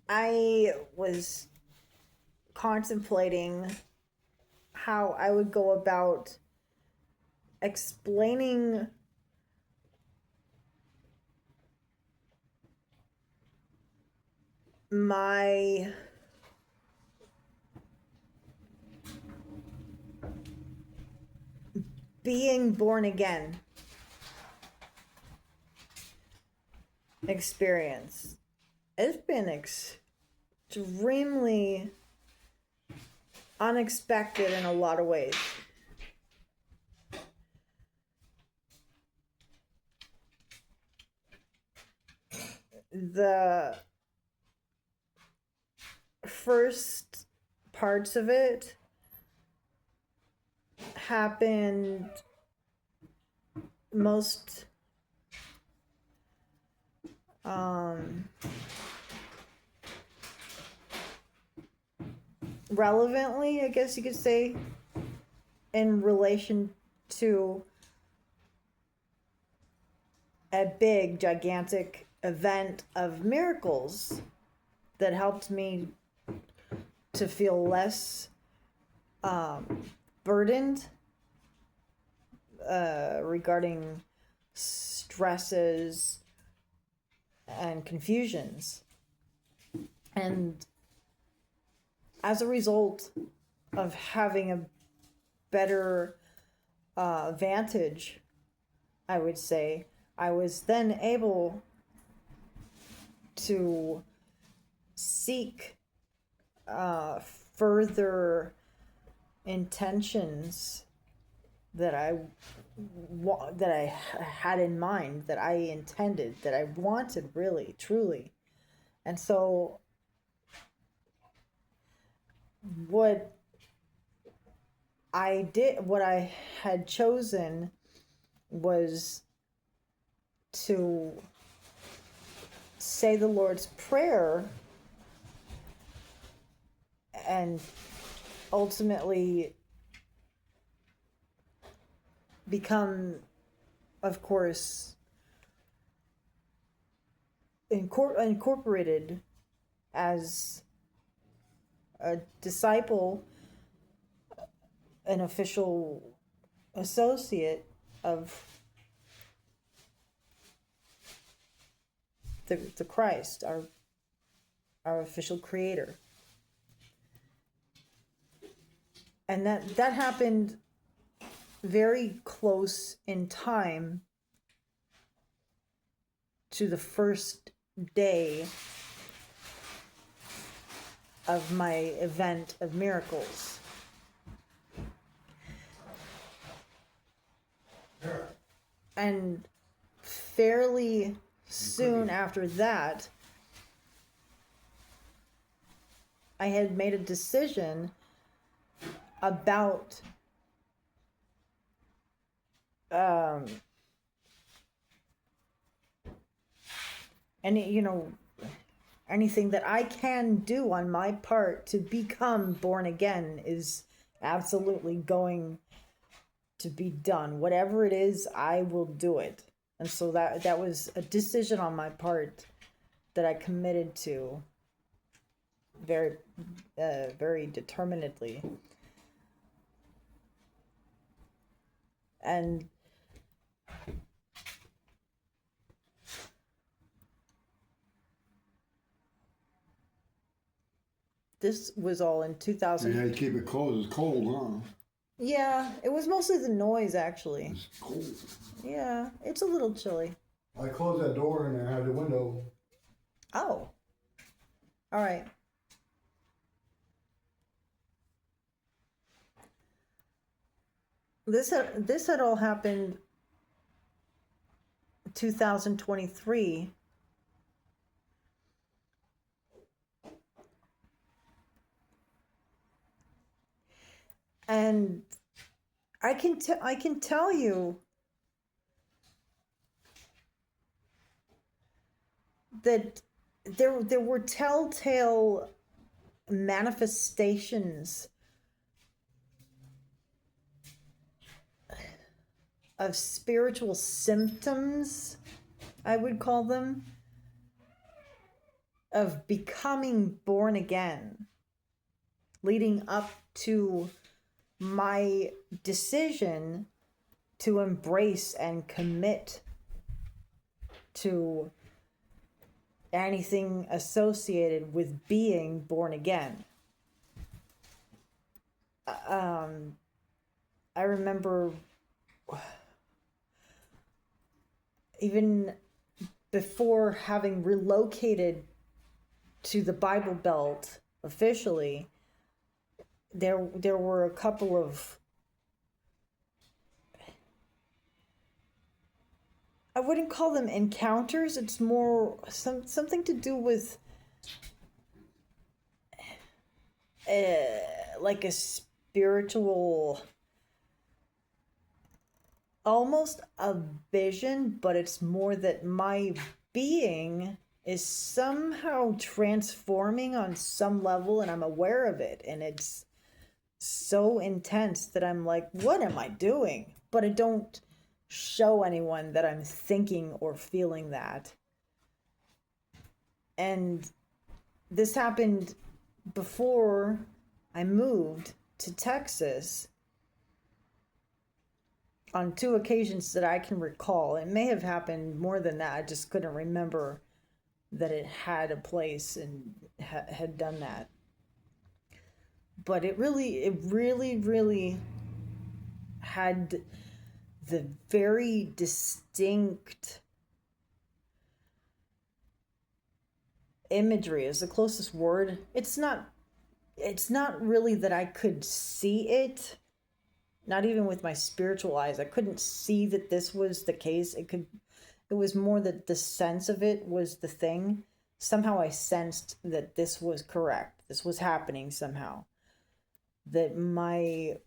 I was contemplating how I would go about explaining my being born again experience. It's been extremely unexpected in a lot of ways. The first parts of it happened most relevantly, I guess you could say, in relation to a big, gigantic event of miracles that helped me to feel less burdened regarding stresses and confusions. And as a result of having a better vantage, I would say, I was then able to seek further intentions that I had in mind, that I intended, that I wanted really, truly. And so what what I had chosen was to say the Lord's Prayer and ultimately become, of course, incorporated as a disciple, an official associate of the Christ, our official creator. And that happened very close in time to the first day of my event of miracles. And fairly soon after that, I had made a decision about anything that I can do on my part to become born again is absolutely going to be done. Whatever it is, I will do it. And so that was a decision on my part that I committed to very very determinedly. And this was all in 2000. You had to keep it closed. It's cold, huh? Yeah, it was mostly the noise, actually. It's cold. Yeah, it's a little chilly. I closed that door and I had the window. Oh. All right. This had all happened 2023. And I can tell you that there were telltale manifestations of spiritual symptoms, I would call them, of becoming born again, leading up to my decision to embrace and commit to anything associated with being born again. I remember even before having relocated to the Bible Belt officially, there were a couple of, I wouldn't call them encounters. It's more something to do with like a spiritual, almost a vision, but it's more that my being is somehow transforming on some level, and I'm aware of it, and it's so intense that I'm like, what am I doing? But I don't show anyone that I'm thinking or feeling that. And this happened before I moved to Texas on 2 occasions that I can recall. It may have happened more than that. I just couldn't remember that it had a place and had done that. But it really had the very distinct imagery is the closest word. It's not really that I could see it, not even with my spiritual eyes. I couldn't see that this was the case. It was more that the sense of it was the thing. Somehow I sensed that this was correct. This was happening somehow. That my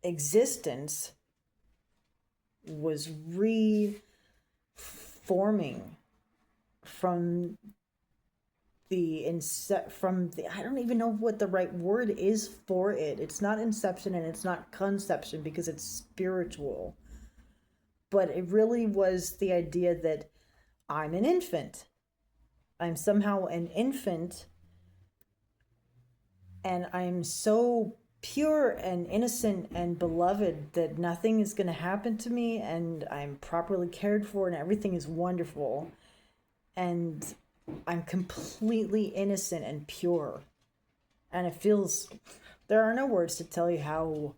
existence was reforming from the I don't even know what the right word is for it. It's not inception and it's not conception because it's spiritual. But it really was the idea that I'm an infant. I'm somehow an infant, and I'm so pure and innocent and beloved that nothing is going to happen to me, and I'm properly cared for and everything is wonderful. And I'm completely innocent and pure. And it feels, there are no words to tell you how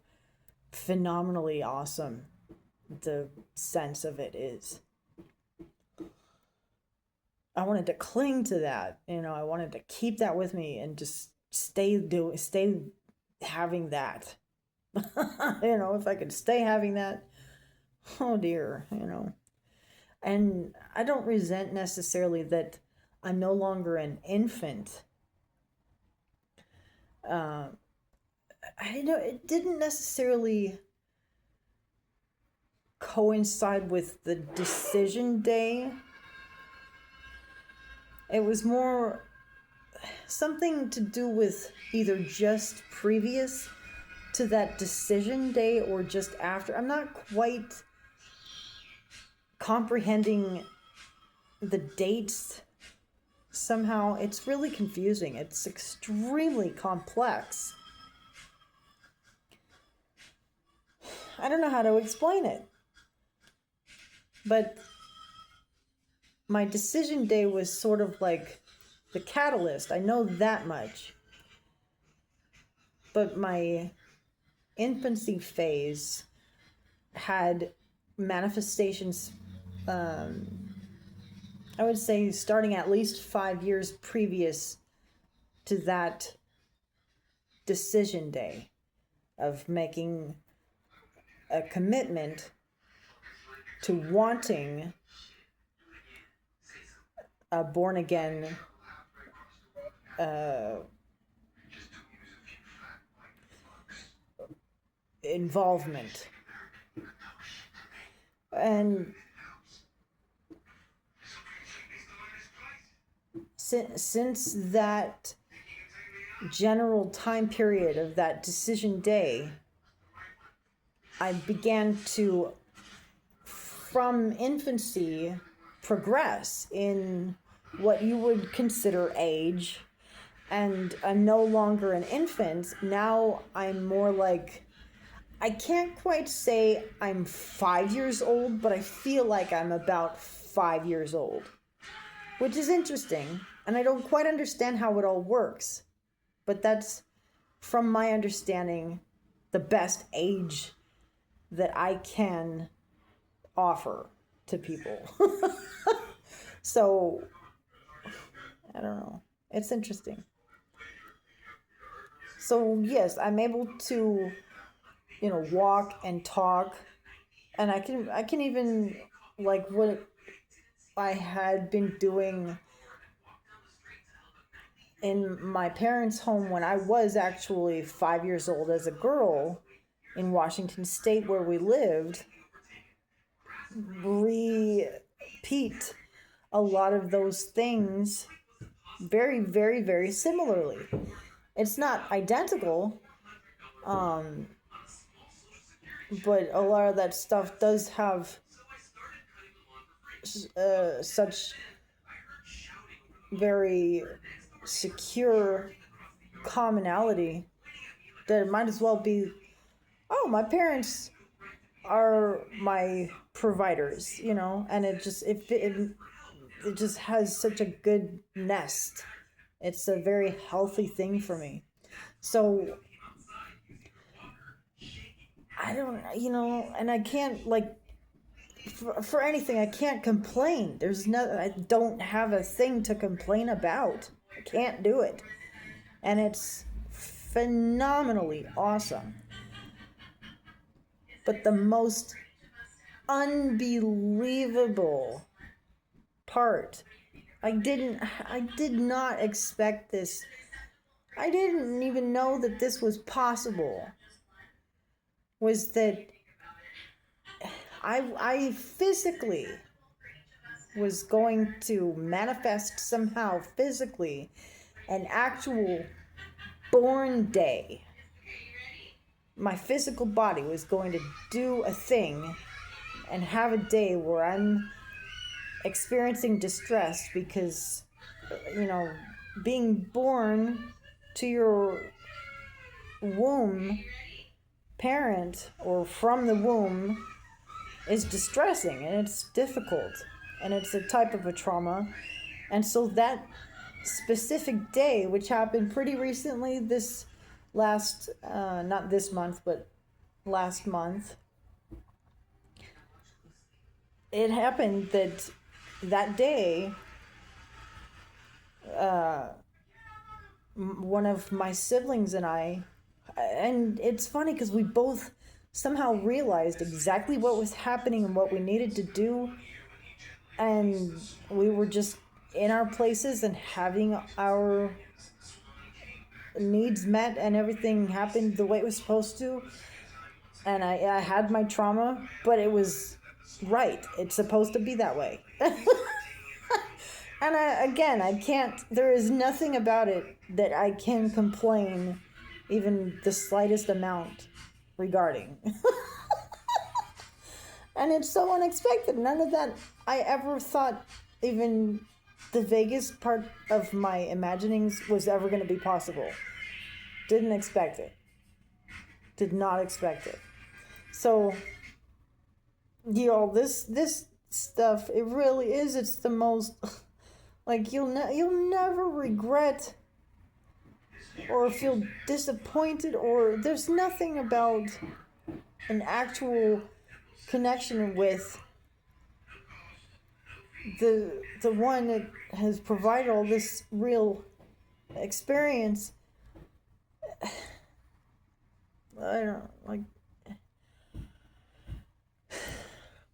phenomenally awesome the sense of it is. I wanted to cling to that, I wanted to keep that with me and just stay having that. If I could stay having that, oh dear, And I don't resent necessarily that I'm no longer an infant. It didn't necessarily coincide with the decision day. It was more something to do with either just previous to that decision day or just after. I'm not quite comprehending the dates. Somehow it's really confusing. It's extremely complex. I don't know how to explain it. But my decision day was sort of like the catalyst. I know that much. But my infancy phase had manifestations, I would say starting at least 5 years previous to that decision day of making a commitment to wanting a born-again involvement. And since that general time period of that decision day, I began to, from infancy, progress in what you would consider age, and I'm no longer an infant. Now I'm more like, I can't quite say I'm 5 years old, but I feel like I'm about 5 years old, which is interesting. And I don't quite understand how it all works, but that's, from my understanding, the best age that I can offer to people. So, I don't know. It's interesting. So, yes, I'm able to, walk and talk, and I can even, like, what I had been doing in my parents' home when I was actually 5 years old as a girl in Washington State where we lived, repeat a lot of those things very, very, very similarly. It's not identical, but a lot of that stuff does have such very secure commonality that it might as well be, oh, my parents are my providers, and it just has such a good nest. It's a very healthy thing for me. So I don't, and I can't, like, for anything, I can't complain. I don't have a thing to complain about. I can't do it. And it's phenomenally awesome. But the most unbelievable part, I did not expect this. I didn't even know that this was possible. Was that I physically was going to manifest somehow physically an actual born day. My physical body was going to do a thing and have a day where I'm experiencing distress because, being born to your womb parent or from the womb is distressing, and it's difficult, and it's a type of a trauma. And so that specific day, which happened pretty recently, this last, not this month, but last month, it happened that day, one of my siblings and it's funny because we both somehow realized exactly what was happening and what we needed to do, and we were just in our places and having our needs met, and everything happened the way it was supposed to. And I had my trauma, but it was right. It's supposed to be that way. And I can't, there is nothing about it that I can complain even the slightest amount regarding. And it's so unexpected. None of that I ever thought, even the vaguest part of my imaginings, was ever going to be possible. Didn't expect it. Did not expect it. So, this stuff, it really is, it's the most, like, you'll never regret or feel disappointed, or there's nothing about an actual connection with the one that has provided all this real experience. I don't, like,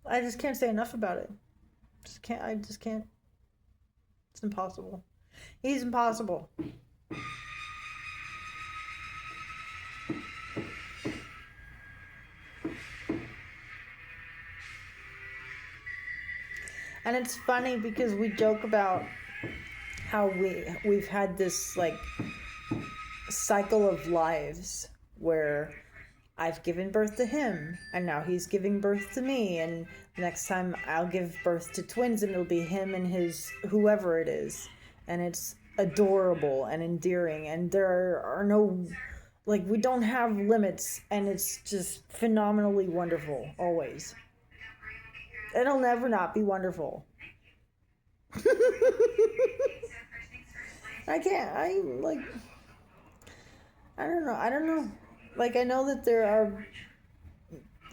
I just can't say enough about it. I just can't. It's impossible. He's impossible. And it's funny because we joke about how we've had this, like, cycle of lives where I've given birth to him, and now he's giving birth to me, and next time I'll give birth to twins, and it'll be him and his whoever it is. And it's adorable and endearing, and there are no, like, we don't have limits, and it's just phenomenally wonderful, always. It'll never not be wonderful. I don't know. Like, I know that there are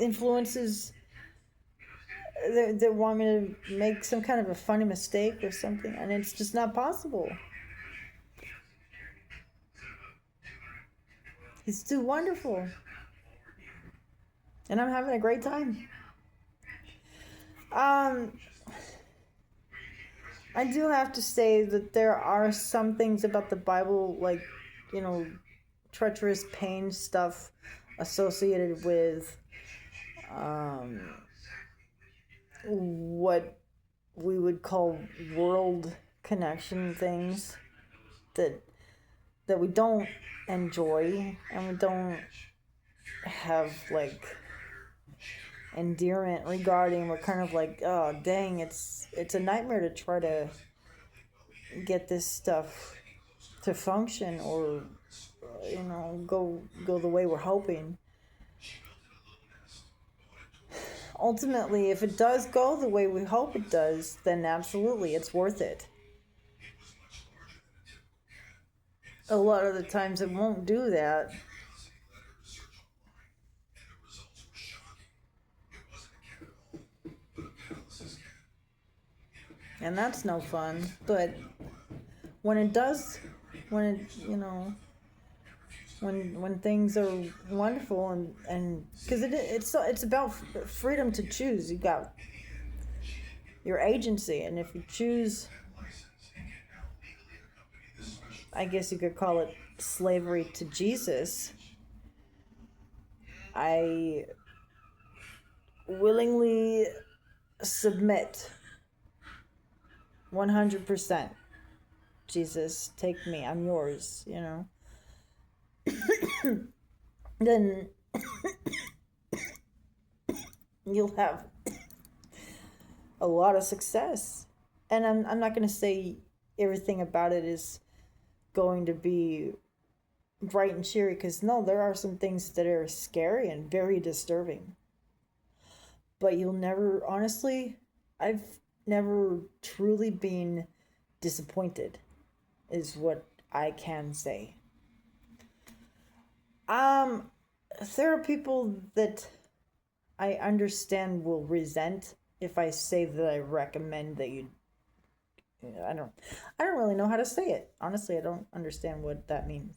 influences that want me to make some kind of a funny mistake or something, and it's just not possible. He's too wonderful. And I'm having a great time. I do have to say that there are some things about the Bible, like, treacherous pain stuff associated with what we would call world connection things that we don't enjoy, and we don't have, like, endearment regarding. We're kind of like, oh dang, it's a nightmare to try to get this stuff to function, or go the way we're hoping. Ultimately, if it does go the way we hope it does, then absolutely it's worth it. A lot of the times it won't do that. And that's no fun. But when it does, when things are wonderful, and because it's about freedom to choose. You got your agency, and if you choose, I guess you could call it slavery to Jesus. I willingly submit 100%. Jesus, take me, I'm yours, then you'll have a lot of success. And I'm not going to say everything about it is going to be bright and cheery, because no, there are some things that are scary and very disturbing. But you'll never, honestly, I've never truly been disappointed, is what I can say. There are people that I understand will resent if I say that I recommend that you. I don't really know how to say it. Honestly, I don't understand what that means.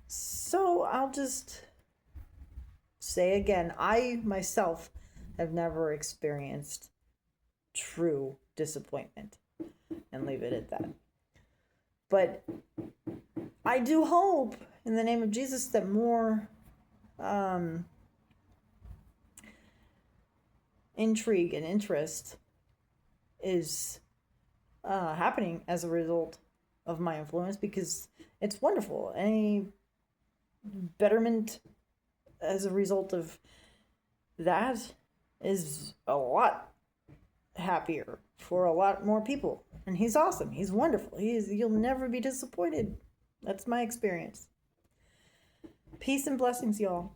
So I'll just say again, I myself have never experienced true disappointment, and leave it at that. But I do hope, in the name of Jesus, that more intrigue and interest is happening as a result of my influence, because it's wonderful. Any betterment as a result of that is a lot happier for a lot more people. And he's awesome. He's wonderful. You'll never be disappointed. That's my experience. Peace and blessings, y'all.